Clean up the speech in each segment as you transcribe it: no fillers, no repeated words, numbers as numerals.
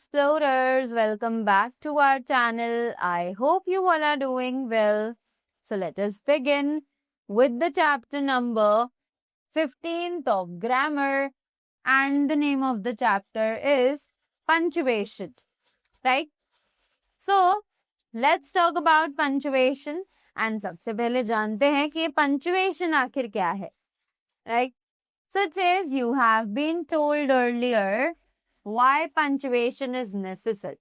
explorers, welcome back to our channel. I hope you all are doing well. So let us begin with the chapter number 15th of grammar, and the name of the chapter is punctuation, right? So let's talk about punctuation, and सबसे पहले जानते हैं कि punctuation आखिर क्या है, right? So it says you have been told earlier why punctuation is necessary.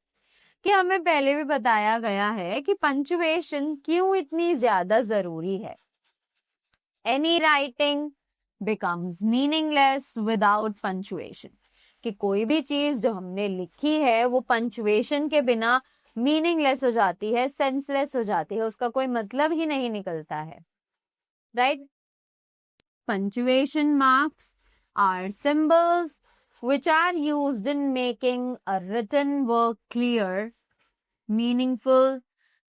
कि हमें पहले भी बताया गया है कि punctuation क्यों इतनी ज्यादा जरूरी है. Any writing becomes meaningless without punctuation. कि कोई भी चीज जो हमने लिखी है वो punctuation के बिना meaningless हो जाती है, senseless हो जाती है, उसका कोई मतलब ही नहीं निकलता है, right? Punctuation marks are symbols which are used in making a written work clear, meaningful,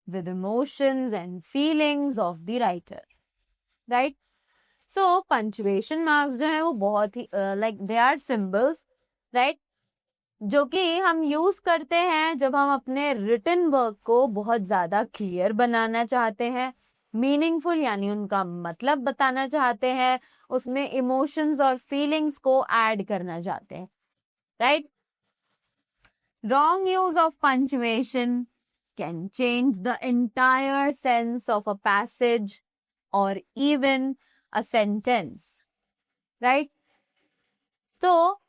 with emotions and feelings of the writer. Right? So, punctuation marks जो है वो बहुत ही like they are symbols, right? जो कि हम use करते हैं जब हम अपने written work को बहुत ज्यादा clear बनाना चाहते हैं, मीनिंगफुल यानी उनका मतलब बताना चाहते हैं, उसमें इमोशंस और फीलिंग्स को ऐड करना चाहते हैं, right? Wrong use of punctuation can change the entire sense of a passage और इवन अ सेंटेंस, राइट? तो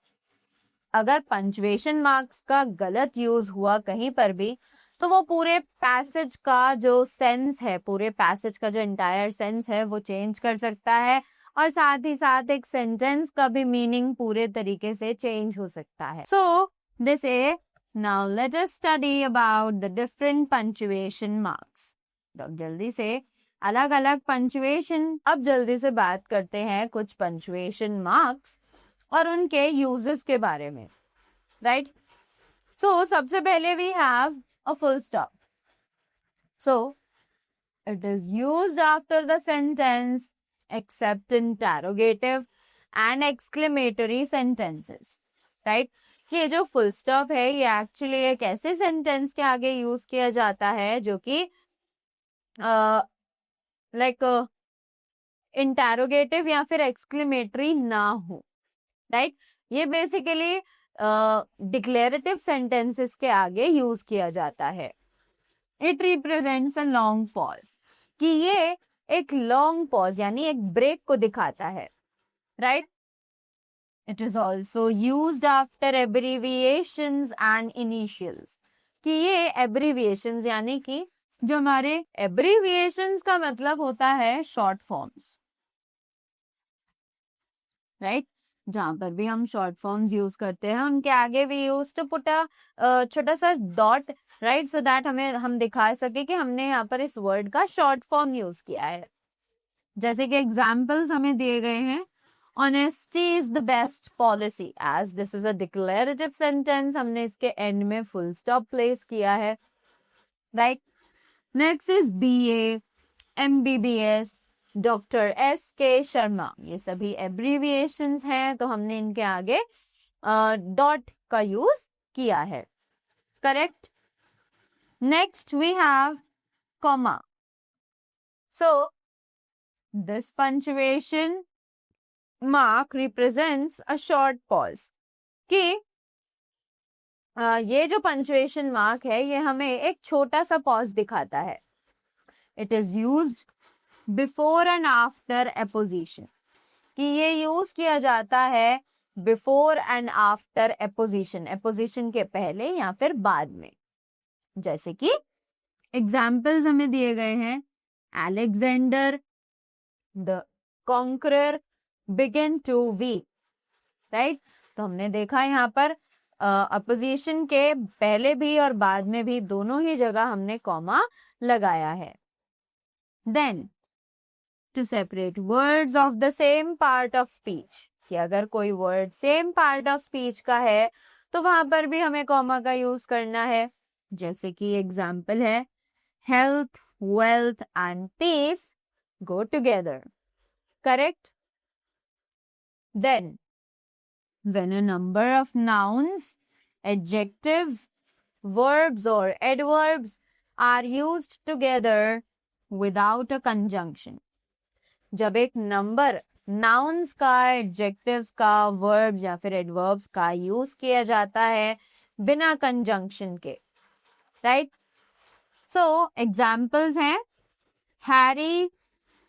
अगर पंक्चुएशन मार्क्स का गलत यूज हुआ कहीं पर भी तो वो पूरे पैसेज का जो सेंस है, पूरे पैसेज का जो एंटायर सेंस है वो चेंज कर सकता है, और साथ ही साथ एक सेंटेंस का भी मीनिंग पूरे तरीके से चेंज हो सकता है. So this A now let us study about the different punctuation marks. तो जल्दी से अलग अलग पंक्चुएशन, अब जल्दी से बात करते हैं कुछ पंक्चुएशन मार्क्स और उनके यूजेस के बारे में, राइट? सो सबसे पहले we have a full stop. So, it is used after the sentence except interrogative and exclamatory sentences. Right? ये जो full stop है ये actually एक ऐसे sentence के आगे use किया जाता है जो कि like interrogative या फिर exclamatory ना हो. Right? ये basically डिक्लेरेटिव सेंटेंसेस के आगे यूज किया जाता है. It represents a long pause, कि ये एक लॉन्ग पॉज यानी एक ब्रेक को दिखाता है, right? It is also used after abbreviations and initials, कि ये एब्रीविएशंस यानी कि जो हमारे एब्रीविएशंस का मतलब होता है शॉर्ट फॉर्म्स, राइट? जहां पर भी हम शॉर्ट फॉर्म्स यूज करते हैं उनके आगे भी यूज टू पुट अ छोटा सा डॉट, राइट? सो दैट हम दिखा सके कि हमने यहाँ पर इस वर्ड का शॉर्ट फॉर्म यूज किया है. जैसे कि एग्जाम्पल्स हमें दिए गए हैं. Honesty is the best policy, as this is a declarative sentence, हमने इसके एंड में फुल स्टॉप प्लेस किया है, right? Next is BA, MBBS, doctor SK Sharma, ये सभी एब्रीविएशंस हैं, तो हमने इनके आगे डॉट का यूज किया है, correct? Next we have comma. So this punctuation mark represents a short pause, कि ये जो पंक्चुएशन मार्क है ये हमें एक छोटा सा पॉज दिखाता है. It is used before and after apposition, कि ये यूज किया जाता है before and after apposition, apposition के पहले या फिर बाद में. जैसे कि एग्जाम्पल्स हमें दिए गए हैं. Alexander the conqueror began to weak, right? तो हमने देखा यहाँ पर अपोजिशन के पहले भी और बाद में भी दोनों ही जगह हमने कॉमा लगाया है. Then to separate words of the same part of speech, कि अगर कोई word same part of speech का है तो वहां पर भी हमें कॉमा का यूज करना है. जैसे कि एग्जाम्पल है health, wealth and peace go together, correct? Then when a number of nouns, adjectives verbs or adverbs are used together without a conjunction. जब एक नंबर nouns का, adjectives का, verbs या फिर adverbs का यूज किया जाता है बिना conjunction के, right? So examples हैं Harry,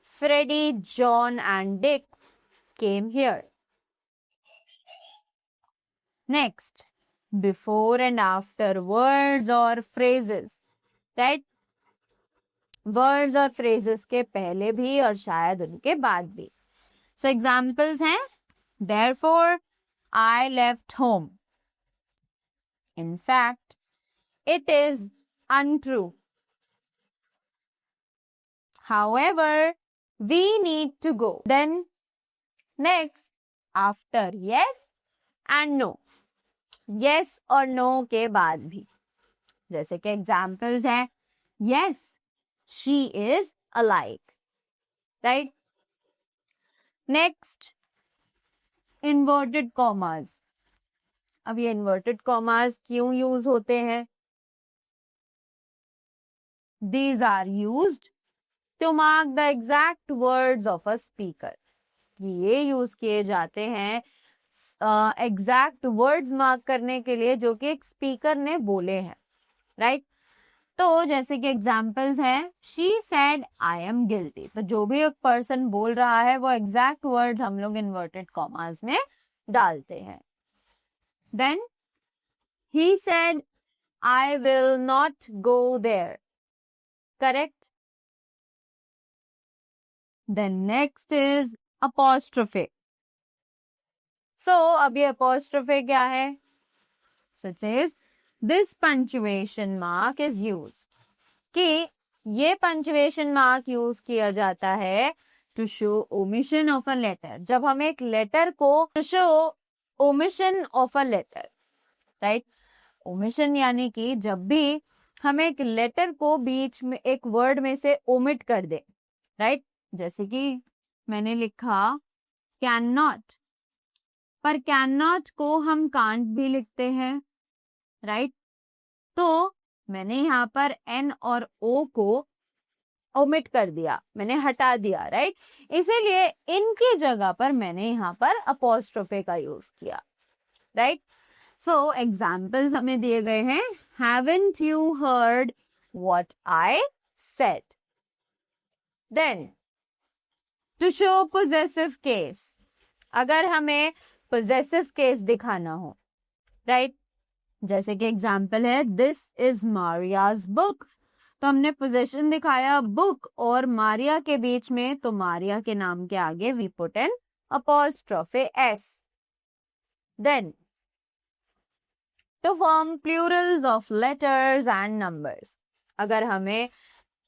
Freddie, John and Dick came here. Next, before and after words or phrases, right? Words और phrases के पहले भी और शायद उनके बाद भी. So examples हैं Therefore, I left home. In fact, it is untrue. However, we need to go. Then, next, after yes and no. Yes और no के बाद भी. जैसे कि examples हैं Yes, she is alive. Right? Next, inverted commas. अब ये inverted commas क्यों use होते हैं? These are used to mark the exact words of a speaker. ये यूज किए जाते हैं एग्जैक्ट वर्ड्स मार्क करने के लिए जो कि एक स्पीकर ने बोले हैं, राइट? तो जैसे कि एग्जांपल्स हैं she said I am guilty, तो जो भी एक पर्सन बोल रहा है वो एग्जैक्ट वर्ड्स हम लोग इन्वर्टेड कॉमास में डालते हैं. Then he said I will not go there, correct? Then next is apostrophe. So अब ये apostrophe क्या है? So it says this punctuation mark is used. कि ये punctuation mark use किया जाता है to show omission of a letter. जब हम एक letter को to show omission of a letter, right? Omission यानी कि जब भी हम एक letter को बीच में एक word में से omit कर दे, right? जैसे कि मैंने लिखा कैन नॉट, पर कैन नॉट को हम कांट भी लिखते हैं, राइट? तो मैंने यहाँ पर एन और ओ को ओमिट कर दिया, मैंने हटा दिया, राइट? इसीलिए इनकी जगह पर मैंने यहाँ पर अपोस्ट्रोफे का यूज किया, राइट? सो एग्जाम्पल्स हमें दिए गए हैं haven't you heard what I said. Then to show possessive case, अगर हमें पोजेसिव केस दिखाना हो, राइट? जैसे कि एग्जाम्पल है दिस इज मारियाज बुक, तो हमने पोजेशन दिखाया बुक और मारिया के बीच में, तो मारिया के नाम के आगे we put an apostrophe s. Then to form plurals of letters and numbers, अगर हमें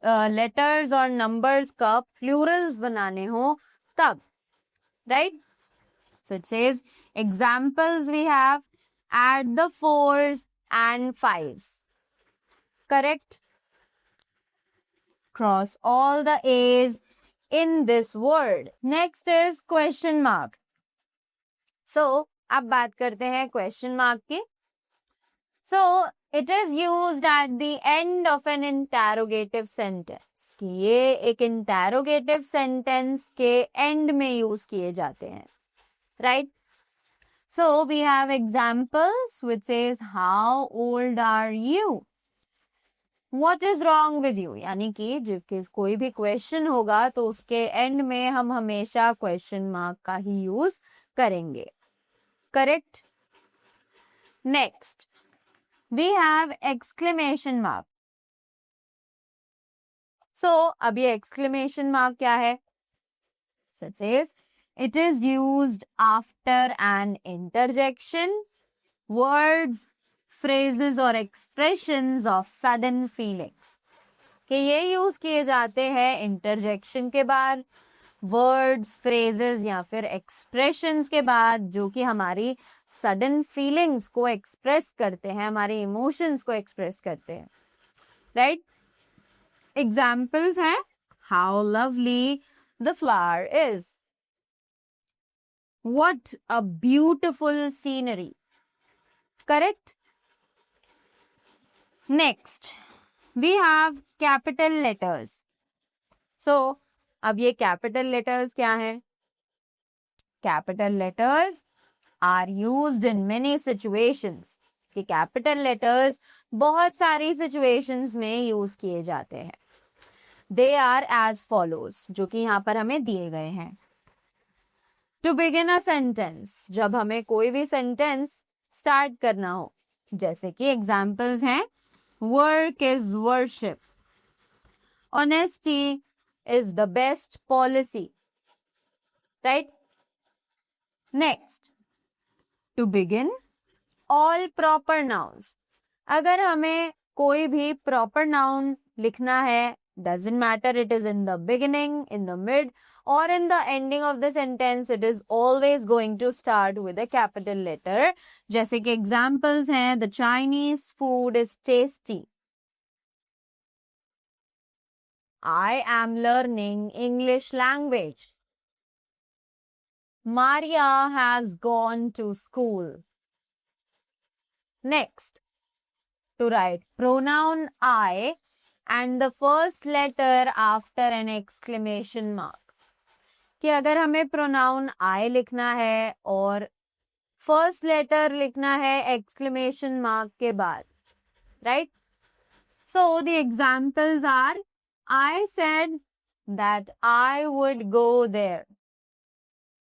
लेटर्स और नंबर्स का प्लूरल्स बनाने हो तब, right? So it says examples we have add the fours and fives, correct? Cross all the A's in this word. Next is question mark. So अब बात करते हैं question mark की. So it is used at the end of an interrogative sentence. कि ये एक interrogative sentence के end में use किए जाते हैं, right? So we have examples which says how old are you? What is wrong with you? यानी कि जब कोई भी question होगा तो उसके end में हम हमेशा question mark का ही use करेंगे, correct? Next we have exclamation mark. So अब ये exclamation mark क्या है? So it says it is used after an interjection, words, phrases or expressions of sudden feelings. कि ये यूज किए जाते हैं interjection के बाद, words, phrases या फिर expressions के बाद जो कि हमारी sudden feelings को express करते हैं, हमारे emotions को express करते हैं, right? Examples हैं how lovely the flower is. What a beautiful scenery. Correct? Next we have capital letters. So अब ये कैपिटल लेटर्स क्या है? Capital letters are used in many situations. कि कैपिटल लेटर्स बहुत सारी सिचुएशंस में यूज किए जाते हैं. दे आर एज फॉलोज, जो कि यहाँ पर हमें दिए गए हैं. टू बिगिन अ सेंटेंस, जब हमें कोई भी सेंटेंस स्टार्ट करना हो, जैसे कि एग्जाम्पल्स हैं work is worship, honesty is the best policy, right? Next, to begin, all proper nouns. अगर हमें कोई भी proper noun लिखना है, doesn't matter it is in the beginning, in the mid or in the ending of the sentence, it is always going to start with a capital letter. जैसे कि examples हैं the Chinese food is tasty, I am learning English language, Maria has gone to school. Next, to write pronoun I and the first letter after an exclamation mark. कि अगर हमें pronoun I लिखना है और first letter लिखना है exclamation mark के बाद, right? So the examples are I said that I would go there,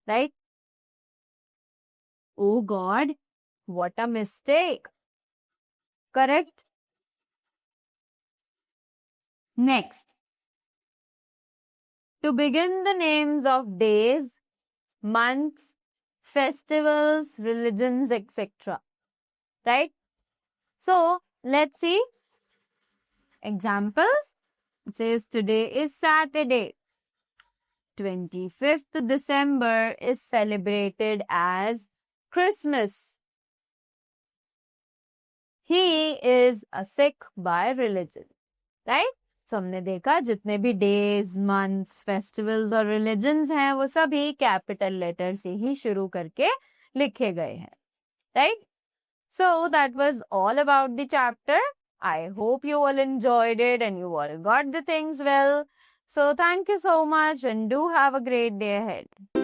right? Oh God, what a mistake. Correct? Next, to begin the names of days, months, festivals, religions, etc. Right? So, let's see examples. It says today is Saturday. 25th December is celebrated as Christmas. He is a Sikh by religion. Right? So, हमने देखा जितने भी days, months, festivals और religions हैं वो सभी capital letter से ही शुरू करके लिखे गए हैं. Right? So that was all about the chapter. I hope you all enjoyed it and you all got the things well. So thank you so much and do have a great day ahead.